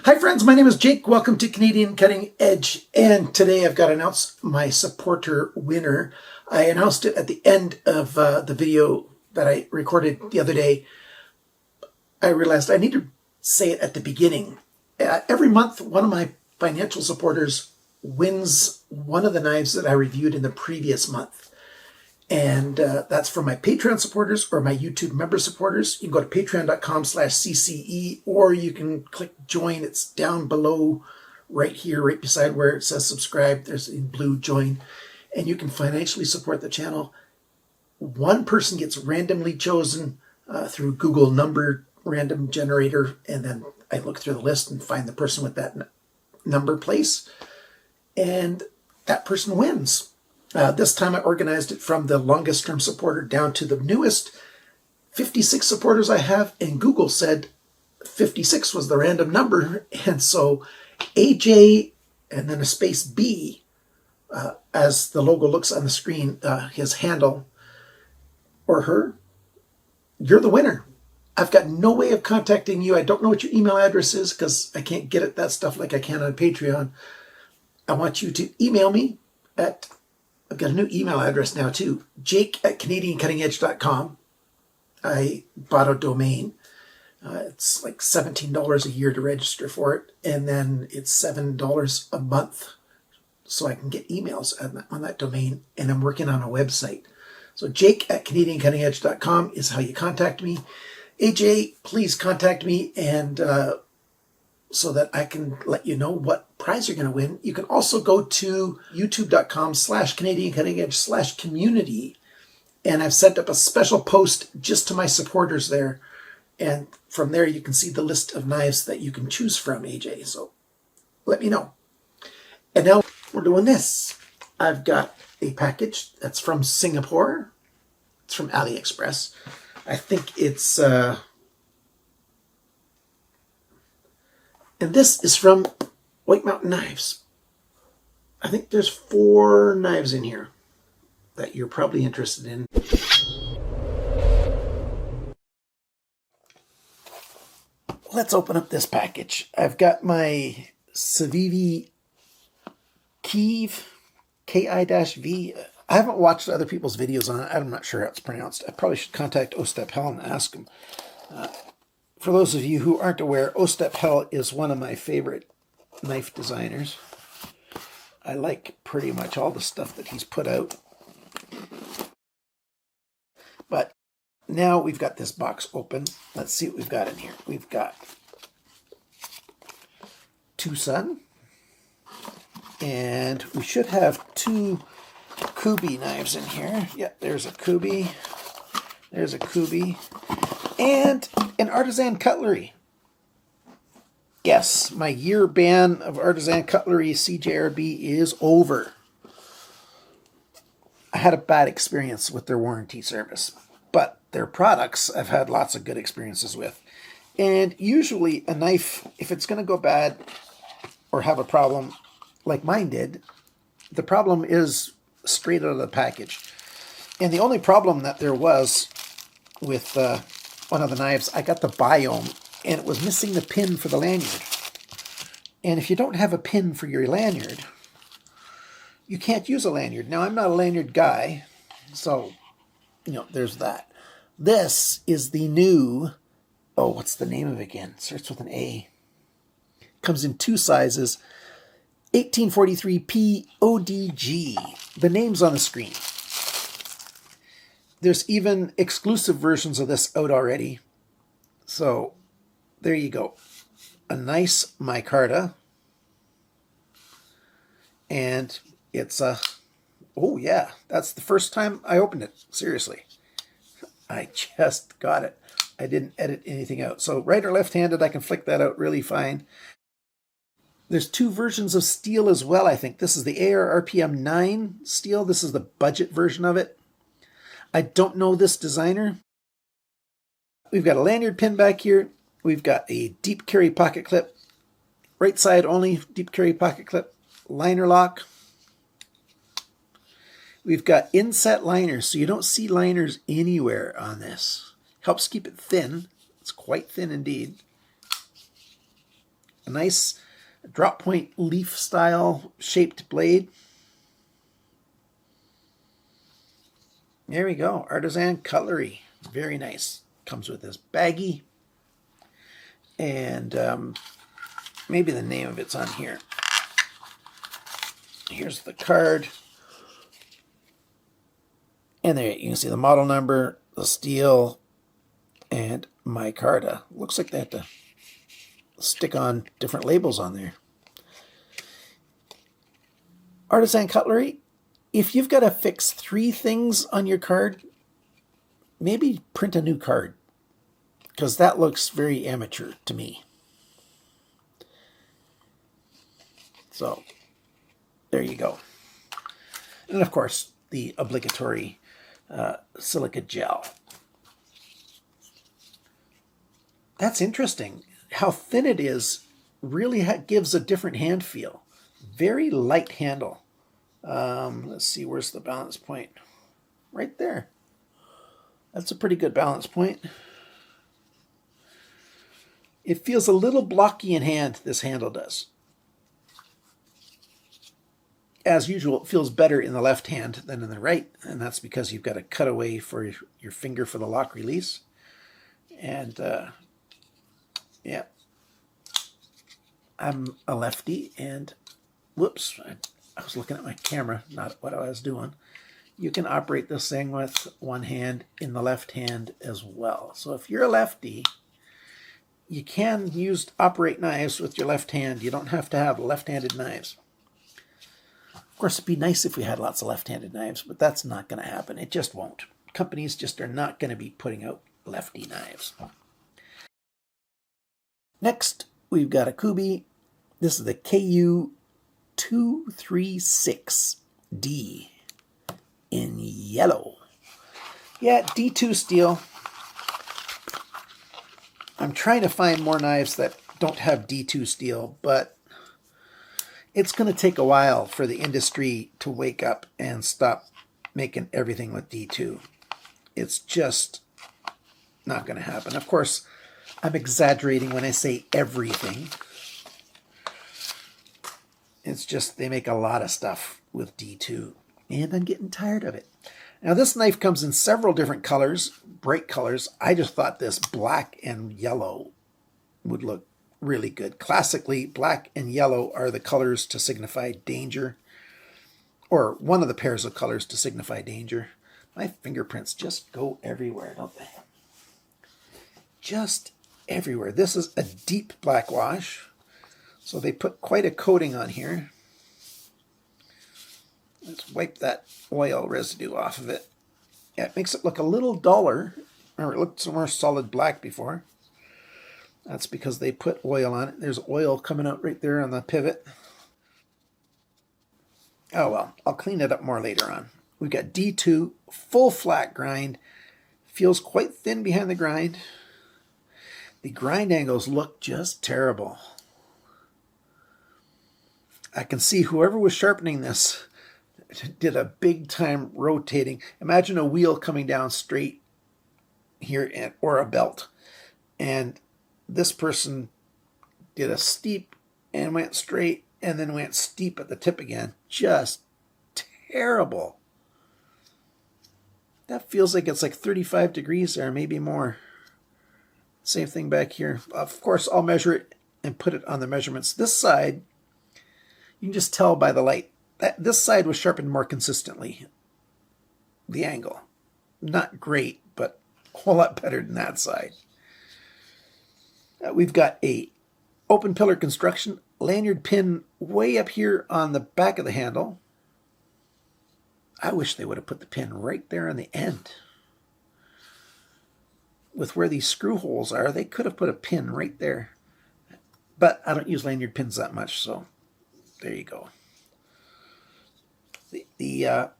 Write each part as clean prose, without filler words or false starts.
Hi friends, my name is Jake. Welcome to Canadian Cutting Edge, and today I've got to announce my supporter winner. I announced it at the end of the video that I recorded the other day. I realized I need to say it at the beginning. Every month, one of my financial supporters wins one of the knives that I reviewed in the previous month. And that's for my Patreon supporters or my YouTube member supporters. You can go to patreon.com/CCE, or you can click join. It's down below right here, right beside where it says subscribe. There's in blue join, and you can financially support the channel. One person gets randomly chosen through Google number random generator, and then I look through the list and find the person with that number place, and that person wins. This time I organized it from the longest term supporter down to the newest 56 supporters I have, and Google said 56 was the random number, and so AJ and then a space B, as the logo looks on the screen, his handle or her, you're the winner. I've got no way of contacting you. I don't know what your email address is because I can't get at that stuff like I can on Patreon. I want you to email me at, I've got a new email address now too, jake@canadiancuttingedge.com. I bought a domain. It's like $17 a year to register for it, and then it's $7 a month so I can get emails on that domain, and I'm working on a website. So jake@canadiancuttingedge.com is how you contact me. AJ, please contact me, and so that I can let you know what prize you're going to win. You can also go to youtube.com/CanadianCuttingEdge/community, and I've set up a special post just to my supporters there, and from there you can see the list of knives that you can choose from, AJ, so let me know. And now we're doing this. I've got a package that's from Singapore. It's from AliExpress. I think it's and this is from White Mountain Knives. I think there's 4 knives in here that you're probably interested in. Let's open up this package. I've got my Civivi Kiev, Ki-V. I haven't watched other people's videos on it. I'm not sure how it's pronounced. I probably should contact Ostep Hell and ask him. For those of you who aren't aware, Ostep Hell is one of my favorite knife designers. I like pretty much all the stuff that he's put out. But now we've got this box open. Let's see what we've got in here. We've got TwoSun, and we should have 2 Kubey knives in here. Yeah, there's a Kubey. There's a Kubey. And an Artisan Cutlery. Yes, my year ban of Artisan Cutlery CJRB is over. I had a bad experience with their warranty service, but their products I've had lots of good experiences with. And usually a knife, if it's going to go bad or have a problem like mine did, the problem is straight out of the package. And the only problem that there was with one of the knives, I got the Biome, and it was missing the pin for the lanyard. And if you don't have a pin for your lanyard, you can't use a lanyard. Now, I'm not a lanyard guy, so, you know, there's that. This is the new, oh, what's the name of it again? It starts with an A. Comes in 2 sizes, 1843P ODG. The name's on the screen. There's even exclusive versions of this out already. So there you go. A nice micarta. And it's a, oh yeah, that's the first time I opened it. Seriously. I just got it. I didn't edit anything out. So right or left-handed, I can flick that out really fine. There's 2 versions of steel as well, I think. This is the AR RPM 9 steel. This is the budget version of it. I don't know this designer. We've got a lanyard pin back here. We've got a deep carry pocket clip. Right side only deep carry pocket clip. Liner lock. We've got inset liners, so you don't see liners anywhere on this. Helps keep it thin. It's quite thin indeed. A nice drop point leaf style shaped blade. There we go. Artisan Cutlery. Very nice. Comes with this baggie. And maybe the name of it's on here. Here's the card. And there you can see the model number, the steel, and micarta. Looks like they have to stick on different labels on there. Artisan Cutlery. If you've got to fix 3 things on your card, maybe print a new card, because that looks very amateur to me. So, there you go. And of course, the obligatory silica gel. That's interesting. How thin it is really gives a different hand feel. Very light handle. Let's see, where's the balance point? Right there. That's a pretty good balance point. It feels a little blocky in hand, this handle does. As usual, it feels better in the left hand than in the right, and that's because you've got a cutaway for your finger for the lock release. And yeah, I'm a lefty, and whoops, I was looking at my camera, not what I was doing. You can operate this thing with one hand in the left hand as well. So if you're a lefty, you can operate knives with your left hand. You don't have to have left-handed knives. Of course, it'd be nice if we had lots of left-handed knives, but that's not going to happen. It just won't. Companies just are not going to be putting out lefty knives. Next, we've got a Kubey. This is the Ku236D in yellow. Yeah, D2 steel. I'm trying to find more knives that don't have D2 steel, but it's going to take a while for the industry to wake up and stop making everything with D2. It's just not going to happen. Of course, I'm exaggerating when I say everything. It's just they make a lot of stuff with D2, and I'm getting tired of it. Now, this knife comes in several different colors, bright colors. I just thought this black and yellow would look really good. Classically, black and yellow are the colors to signify danger, or one of the pairs of colors to signify danger. My fingerprints just go everywhere, don't they? Just everywhere. This is a deep black wash, so they put quite a coating on here. Let's wipe that oil residue off of it. Yeah, it makes it look a little duller. Remember, it looked more solid black before. That's because they put oil on it. There's oil coming out right there on the pivot. Oh well, I'll clean it up more later on. We've got D2, full flat grind. Feels quite thin behind the grind. The grind angles look just terrible. I can see whoever was sharpening this did a big time rotating. Imagine a wheel coming down straight here, or a belt. And this person did a steep and went straight and then went steep at the tip again. Just terrible. That feels like it's like 35 degrees there, maybe more. Same thing back here. Of course, I'll measure it and put it on the measurements. This side, you can just tell by the light. This side was sharpened more consistently. The angle. Not great, but a whole lot better than that side. We've got a open pillar construction, lanyard pin way up here on the back of the handle. I wish they would have put the pin right there on the end. With where these screw holes are, they could have put a pin right there. But I don't use lanyard pins that much, so there you go. The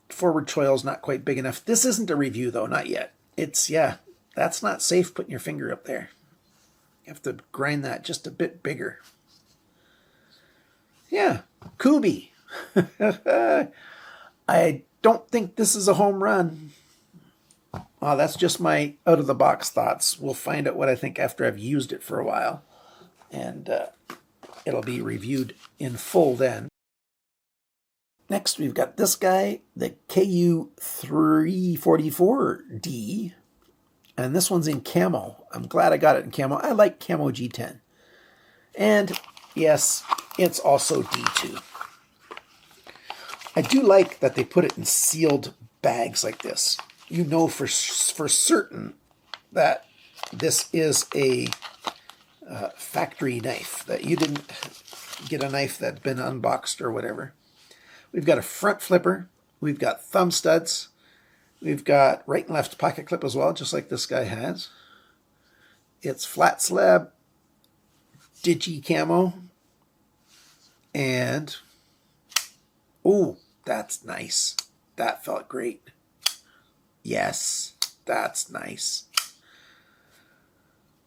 forward choil is not quite big enough. This isn't a review, though, not yet. It's, yeah, that's not safe putting your finger up there. You have to grind that just a bit bigger. Yeah, Kubey. I don't think this is a home run. That's just my out-of-the-box thoughts. We'll find out what I think after I've used it for a while. and it'll be reviewed in full then. Next, we've got this guy, the KU344D, and this one's in camo. I'm glad I got it in camo. I like camo G10. And yes, it's also D2. I do like that they put it in sealed bags like this. You know for certain that this is a factory knife, that you didn't get a knife that's been unboxed or whatever. We've got a front flipper. We've got thumb studs. We've got right and left pocket clip as well, just like this guy has. It's flat slab, digi camo, and oh, that's nice. That felt great. Yes, that's nice.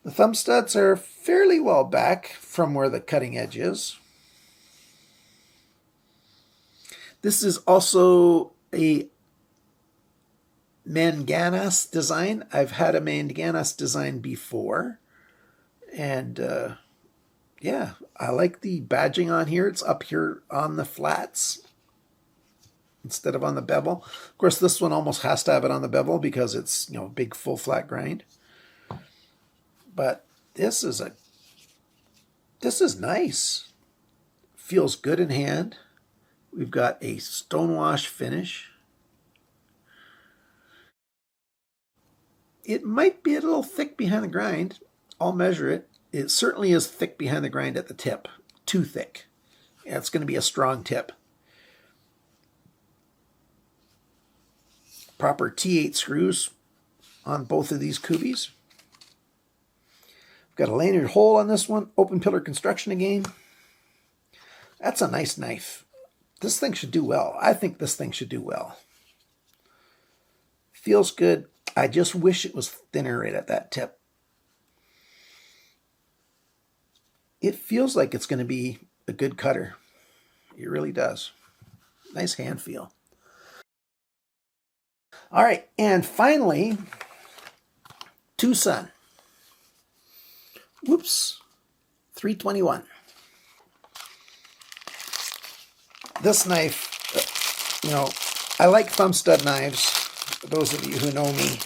The thumb studs are fairly well back from where the cutting edge is. This is also a manganese design. I've had a manganese design before. And yeah, I like the badging on here. It's up here on the flats instead of on the bevel. Of course, this one almost has to have it on the bevel because it's, you know, big full flat grind. But this is nice. Feels good in hand. We've got a stonewash finish. It might be a little thick behind the grind. I'll measure it. It certainly is thick behind the grind at the tip. Too thick. Yeah, it's going to be a strong tip. Proper T8 screws on both of these Kubeys. Got a lanyard hole on this one. Open pillar construction again. That's a nice knife. This thing should do well. I think this thing should do well. Feels good. I just wish it was thinner right at that tip. It feels like it's going to be a good cutter. It really does. Nice hand feel. All right, and finally, TwoSun. Whoops, 321. This knife, you know, I like thumb stud knives. Those of you who know me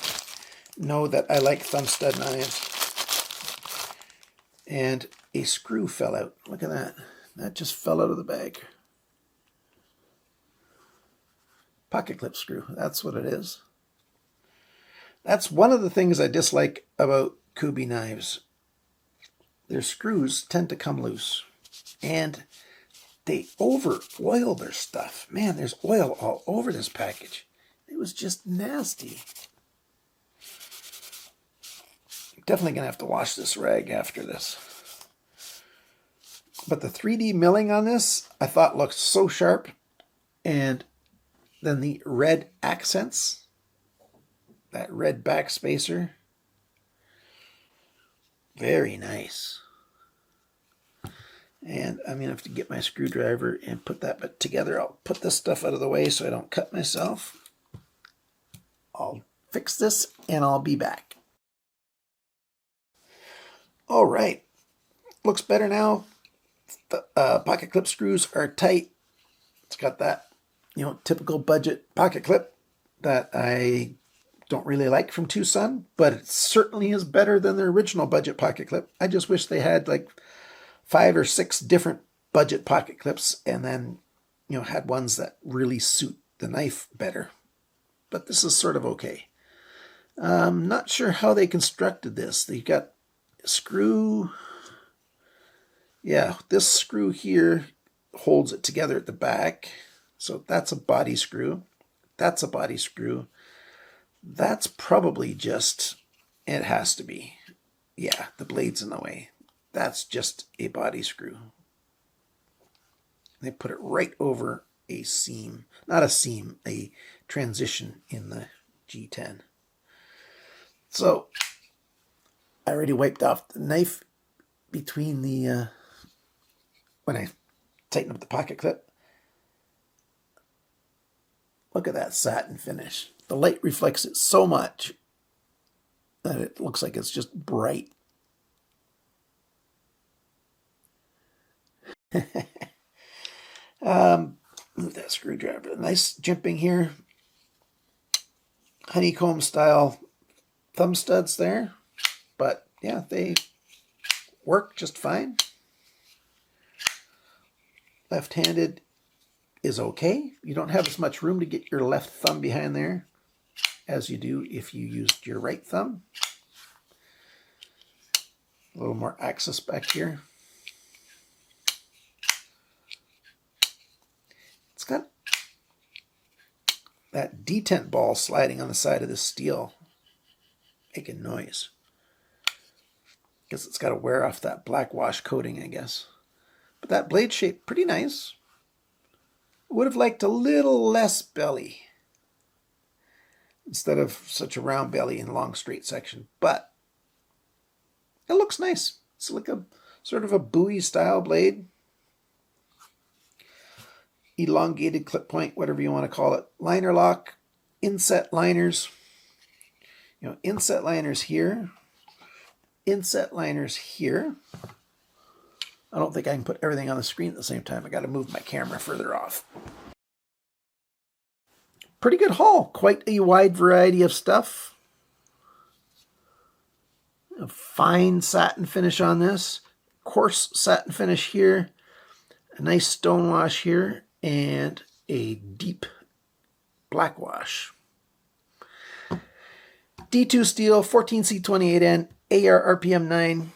know that I like thumb stud knives. And a screw fell out. Look at that. That just fell out of the bag. Pocket clip screw. That's what it is. That's one of the things I dislike about Kubey knives. Their screws tend to come loose. And they over-oil their stuff. Man, there's oil all over this package. It was just nasty. Definitely going to have to wash this rag after this. But the 3D milling on this, I thought looked so sharp. And then the red accents, that red back spacer, very nice. And I'm going to have to get my screwdriver and put that together. I'll put this stuff out of the way so I don't cut myself. I'll fix this and I'll be back. All right. Looks better now. The pocket clip screws are tight. It's got that, you know, typical budget pocket clip that I don't really like from TwoSun, but it certainly is better than their original budget pocket clip. I just wish they had like 5 or 6 different budget pocket clips and then, you know, had ones that really suit the knife better. But this is sort of okay. I'm not sure how they constructed this. They've got a screw. Yeah, this screw here holds it together at the back. So that's a body screw. That's a body screw. That's probably just, it has to be. Yeah, the blade's in the way. That's just a body screw. They put it right over a seam. Not a seam, a transition in the G10. So, I already wiped off the knife between the, when I tighten up the pocket clip. Look at that satin finish. The light reflects it so much that it looks like it's just bright. Move that screwdriver. Nice jimping here. Honeycomb style thumb studs there. But yeah, they work just fine. Left-handed is okay. You don't have as much room to get your left thumb behind there as you do if you used your right thumb. A little more access back here. It's got that detent ball sliding on the side of this steel, making noise. Guess it's got to wear off that black wash coating, I guess. But that blade shape, pretty nice. I would have liked a little less belly instead of such a round belly and long straight section, but it looks nice. It's like a sort of a Bowie style blade. Elongated clip point, whatever you want to call it. Liner lock, inset liners. You know, inset liners here. Inset liners here. I don't think I can put everything on the screen at the same time. I got to move my camera further off. Pretty good haul. Quite a wide variety of stuff. A fine satin finish on this. Coarse satin finish here. A nice stone wash here. And a deep black wash. D2 steel, 14C28N, AR RPM 9.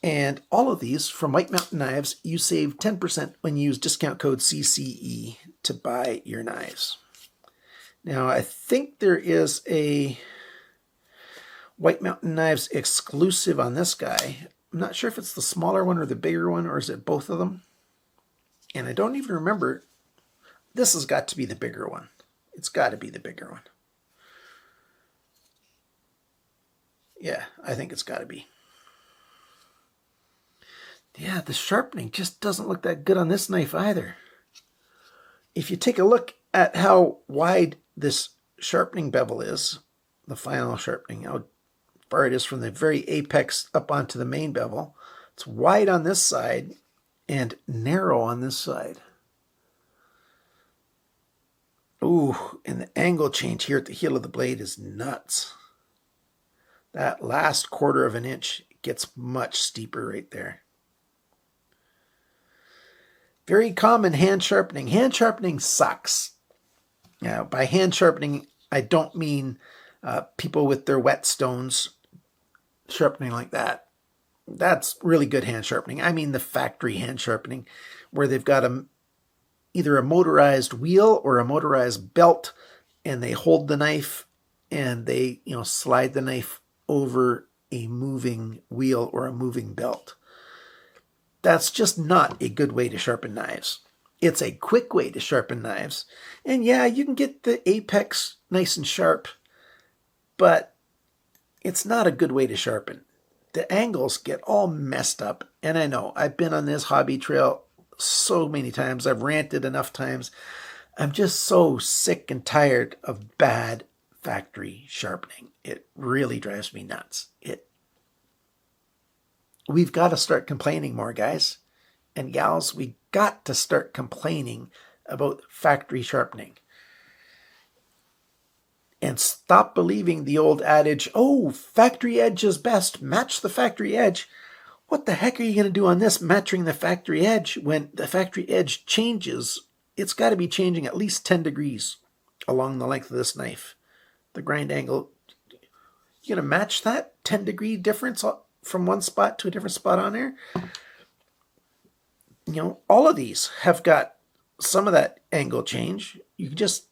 And all of these from White Mountain Knives, you save 10% when you use discount code CCE to buy your knives. Now, I think there is a White Mountain Knives exclusive on this guy. I'm not sure if it's the smaller one or the bigger one, or is it both of them? And I don't even remember. This has got to be the bigger one. It's got to be the bigger one. Yeah, I think it's got to be. Yeah, the sharpening just doesn't look that good on this knife either. If you take a look at how wide this sharpening bevel is, the final sharpening, how far it is from the very apex up onto the main bevel, it's wide on this side and narrow on this side. Ooh, and the angle change here at the heel of the blade is nuts. That last quarter of an inch gets much steeper right there. Very common hand sharpening. Hand sharpening sucks. Now, by hand sharpening, I don't mean people with their whetstones sharpening like that. That's really good hand sharpening. I mean the factory hand sharpening, where they've got either a motorized wheel or a motorized belt, and they hold the knife and they, slide the knife over a moving wheel or a moving belt. That's just not a good way to sharpen knives. It's a quick way to sharpen knives. And yeah, you can get the apex nice and sharp, but it's not a good way to sharpen. The angles get all messed up. And I know, I've been on this hobby trail so many times. I've ranted enough times. I'm just so sick and tired of bad factory sharpening. It really drives me nuts. We've got to start complaining more, guys and gals. We got to start complaining about factory sharpening. And stop believing the old adage, oh, factory edge is best, match the factory edge. What the heck are you going to do on this matching the factory edge when the factory edge changes? It's got to be changing at least 10 degrees along the length of this knife. The grind angle, you're going to match that 10-degree difference from one spot to a different spot on there? All of these have got some of that angle change. You can just,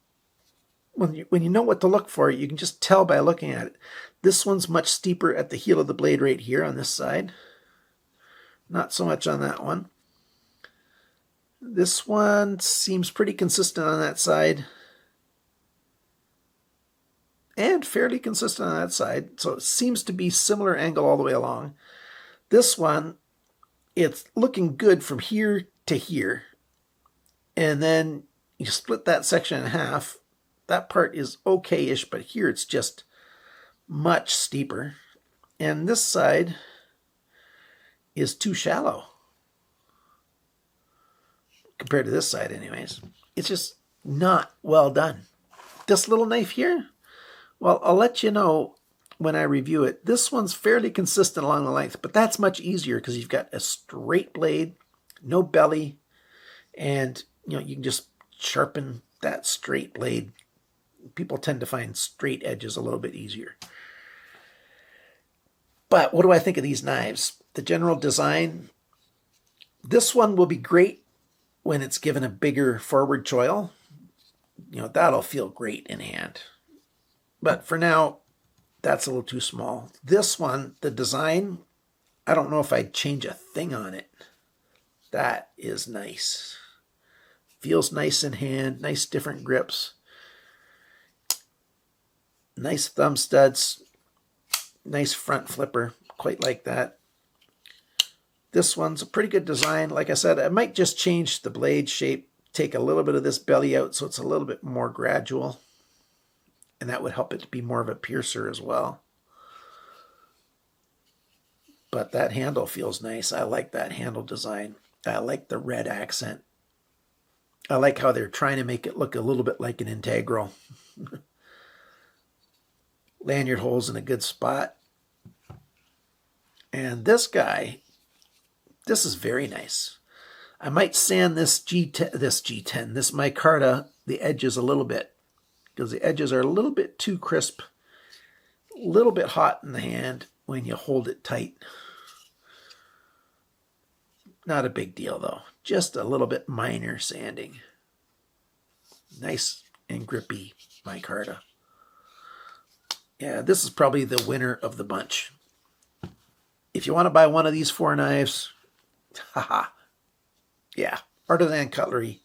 when you know what to look for, you can just tell by looking at it. This one's much steeper at the heel of the blade right here on this side. Not so much on that one. This one seems pretty consistent on that side. And fairly consistent on that side. So it seems to be similar angle all the way along. This one, it's looking good from here to here. And then you split that section in half. That part is okay-ish, but here it's just much steeper. And this side is too shallow. Compared to this side anyways. It's just not well done. This little knife here, well, I'll let you know when I review it. This one's fairly consistent along the length, but that's much easier because you've got a straight blade, no belly, and you can just sharpen that straight blade. People tend to find straight edges a little bit easier. But what do I think of these knives? The general design, this one will be great when it's given a bigger forward choil. That'll feel great in hand. But for now, that's a little too small. This one, the design, I don't know if I'd change a thing on it. That is nice. Feels nice in hand, nice different grips. Nice thumb studs, nice front flipper, quite like that. This one's a pretty good design. Like I said, I might just change the blade shape, take a little bit of this belly out so it's a little bit more gradual. And that would help it to be more of a piercer as well. But that handle feels nice. I like that handle design. I like the red accent. I like how they're trying to make it look a little bit like an integral. Lanyard holes in a good spot. And this guy, this is very nice. I might sand this G10, this micarta, the edges a little bit, because the edges are a little bit too crisp, a little bit hot in the hand when you hold it tight. Not a big deal though, just a little bit minor sanding. Nice and grippy micarta. Yeah, this is probably the winner of the bunch. If you want to buy one of these 4 knives, haha, yeah, Artisan Cutlery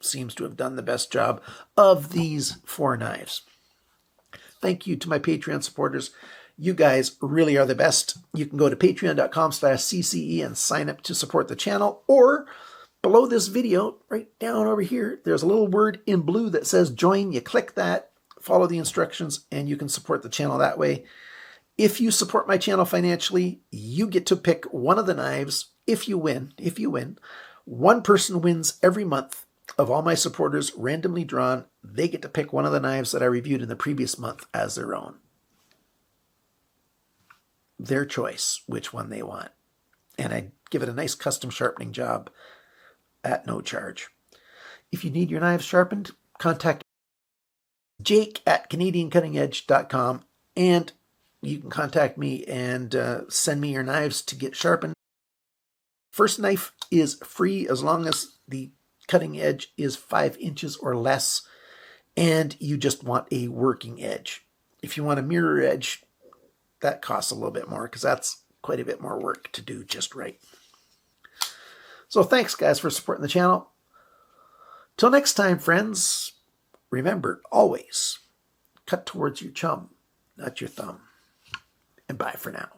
seems to have done the best job of these 4 knives. Thank you to my Patreon supporters. You guys really are the best. You can go to patreon.com/CCE and sign up to support the channel, or below this video, right down over here, there's a little word in blue that says join. You click that, follow the instructions, and you can support the channel that way. If you support my channel financially, you get to pick one of the knives. If you win, one person wins every month of all my supporters, randomly drawn. They get to pick one of the knives that I reviewed in the previous month as their own. Their choice, which one they want. And I give it a nice custom sharpening job at no charge. If you need your knives sharpened, contact jake@canadiancuttingedge.com, and you can contact me and send me your knives to get sharpened. First knife is free as long as the cutting edge is 5 inches or less, and you just want a working edge. If you want a mirror edge, that costs a little bit more because that's quite a bit more work to do just right. So thanks, guys, for supporting the channel. Till next time, friends, remember, always cut towards your chum, not your thumb. And bye for now.